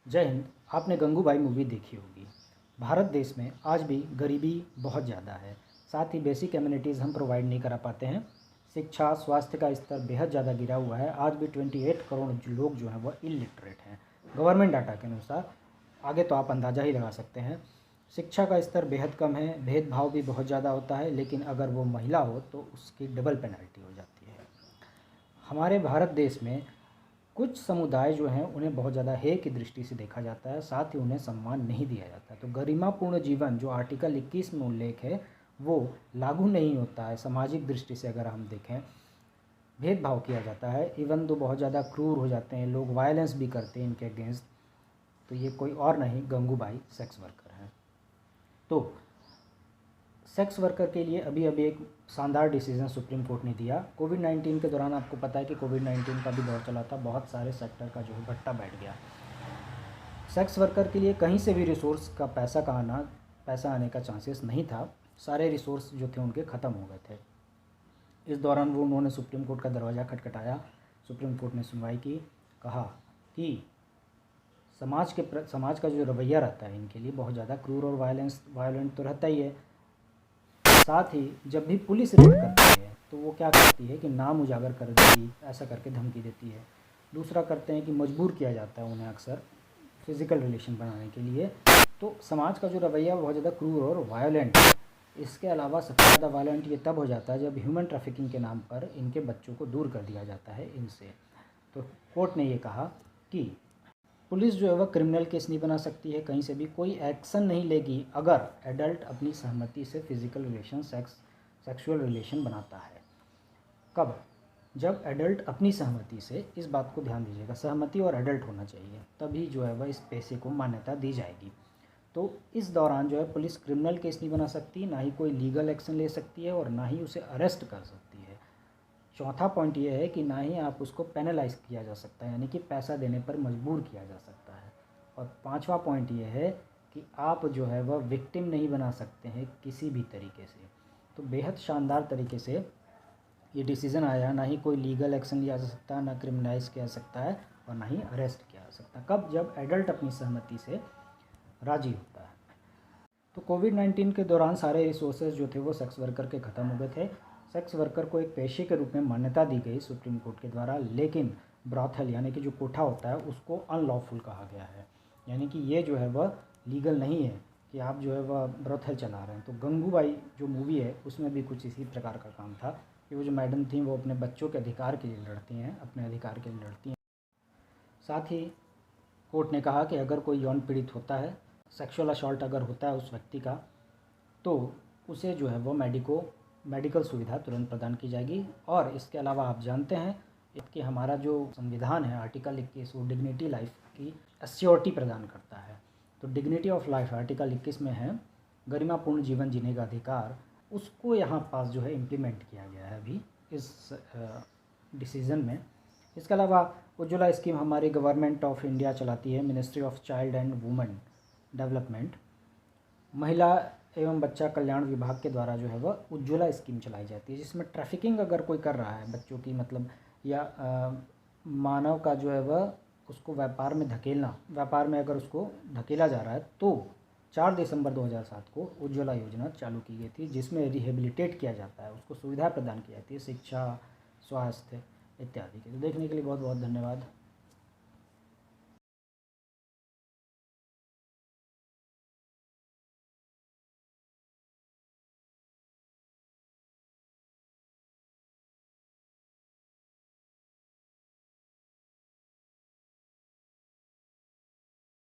जय हिंद। आपने गंगूबाई मूवी देखी होगी। भारत देश में आज भी गरीबी बहुत ज़्यादा है। साथ ही बेसिक एमिनिटीज़ हम प्रोवाइड नहीं करा पाते हैं। शिक्षा स्वास्थ्य का स्तर बेहद ज़्यादा गिरा हुआ है। आज भी 28 करोड़ लोग जो हैं वह इलिटरेट हैं गवर्नमेंट डाटा के अनुसार। आगे तो आप अंदाज़ा ही लगा सकते हैं। शिक्षा का स्तर बेहद कम है, भेदभाव भी बहुत ज़्यादा होता है, लेकिन अगर वो महिला हो तो उसकी डबल पेनल्टी हो जाती है। हमारे भारत देश में कुछ समुदाय जो हैं उन्हें बहुत ज़्यादा हेय की दृष्टि से देखा जाता है, साथ ही उन्हें सम्मान नहीं दिया जाता है। तो गरिमापूर्ण जीवन जो आर्टिकल 21 में उल्लेख है वो लागू नहीं होता है। सामाजिक दृष्टि से अगर हम देखें, भेदभाव किया जाता है। इवन तो बहुत ज़्यादा क्रूर हो जाते हैं लोग, वायलेंस भी करते हैं इनके अगेंस्ट। तो ये कोई और नहीं, गंगूबाई सेक्स वर्कर हैं। तो सेक्स वर्कर के लिए अभी अभी एक शानदार डिसीजन सुप्रीम कोर्ट ने दिया। कोविड-19 के दौरान आपको पता है कि कोविड-19 का भी दौर चला था, बहुत सारे सेक्टर का जो है भट्टा बैठ गया। सेक्स वर्कर के लिए कहीं से भी रिसोर्स का पैसा आने का चांसेस नहीं था। सारे रिसोर्स जो थे उनके ख़त्म हो गए थे। इस दौरान उन्होंने सुप्रीम कोर्ट का दरवाज़ा खटखटाया। सुप्रीम कोर्ट ने सुनवाई की, कहा कि समाज का जो रवैया रहता है इनके लिए बहुत ज़्यादा क्रूर और वायलेंट तो रहता ही है। साथ ही जब भी पुलिस रेड करती है तो वो क्या करती है कि नाम उजागर कर देगी, ऐसा करके धमकी देती है। दूसरा करते हैं कि मजबूर किया जाता है उन्हें अक्सर फिज़िकल रिलेशन बनाने के लिए। तो समाज का जो रवैया बहुत ज़्यादा क्रूर और वायलेंट है। इसके अलावा सबसे ज़्यादा वायलेंट ये तब हो जाता है जब ह्यूमन ट्रैफिकिंग के नाम पर इनके बच्चों को दूर कर दिया जाता है इनसे। तो कोर्ट ने ये कहा कि पुलिस जो है वह क्रिमिनल केस नहीं बना सकती है, कहीं से भी कोई एक्शन नहीं लेगी अगर एडल्ट अपनी सहमति से फिज़िकल रिलेशन सेक्सुअल रिलेशन बनाता है। कब? जब एडल्ट अपनी सहमति से, इस बात को ध्यान दीजिएगा, सहमति और एडल्ट होना चाहिए, तभी जो है वह इस पेशे को मान्यता दी जाएगी। तो इस दौरान जो है पुलिस क्रिमिनल केस नहीं बना सकती, ना ही कोई लीगल एक्शन ले सकती है और ना ही उसे अरेस्ट कर सकती है। चौथा पॉइंट ये है कि ना ही आप उसको पेनलाइज किया जा सकता है, यानी कि पैसा देने पर मजबूर किया जा सकता है। और पांचवा पॉइंट ये है कि आप जो है वह विक्टिम नहीं बना सकते हैं किसी भी तरीके से। तो बेहद शानदार तरीके से ये डिसीज़न आया। ना ही कोई लीगल एक्शन लिया जा सकता है, ना क्रिमिनलाइज किया जा सकता है और ना ही अरेस्ट किया जा सकता। कब? जब एडल्ट अपनी सहमति से राजी होता है। तो कोविड-19 के दौरान सारे रिसोर्सेज जो थे वो सेक्स वर्कर के ख़त्म हो गए थे। सेक्स वर्कर को एक पेशे के रूप में मान्यता दी गई सुप्रीम कोर्ट के द्वारा, लेकिन ब्रॉथल यानी कि जो कोठा होता है उसको अनलॉफुल कहा गया है। यानी कि ये जो है वह लीगल नहीं है कि आप जो है वह ब्रॉथल चला रहे हैं। तो गंगूबाई जो मूवी है उसमें भी कुछ इसी प्रकार का काम था कि वो जो मैडम थी वो अपने बच्चों के अधिकार के लिए लड़ती हैं, अपने अधिकार के लिए लड़ती हैं। साथ ही कोर्ट ने कहा कि अगर कोई यौन पीड़ित होता है, सेक्सुअल असॉल्ट अगर होता है उस व्यक्ति का, तो उसे जो है वो मेडिकल सुविधा तुरंत प्रदान की जाएगी। और इसके अलावा आप जानते हैं कि हमारा जो संविधान है आर्टिकल 21 वो डिग्निटी लाइफ की एश्योरिटी प्रदान करता है। तो डिग्निटी ऑफ लाइफ आर्टिकल 21 में है, गरिमापूर्ण जीवन जीने का अधिकार। उसको यहाँ पास जो है इम्प्लीमेंट किया गया है अभी इस डिसीज़न में। इसके अलावा उज्ज्वला स्कीम हमारी गवर्नमेंट ऑफ इंडिया चलाती है, ministry of child and women development, महिला एवं बच्चा कल्याण विभाग के द्वारा जो है वह उज्ज्वला स्कीम चलाई जाती है, जिसमें ट्रैफिकिंग अगर कोई कर रहा है बच्चों की, मतलब या मानव का जो है वह उसको व्यापार में अगर उसको धकेला जा रहा है, तो 4 दिसंबर 2007 को उज्ज्वला योजना चालू की गई थी, जिसमें रिहेबिलिटेट किया जाता है, उसको सुविधा प्रदान की जाती है, शिक्षा, स्वास्थ्य इत्यादि की। तो देखने के लिए बहुत बहुत धन्यवाद।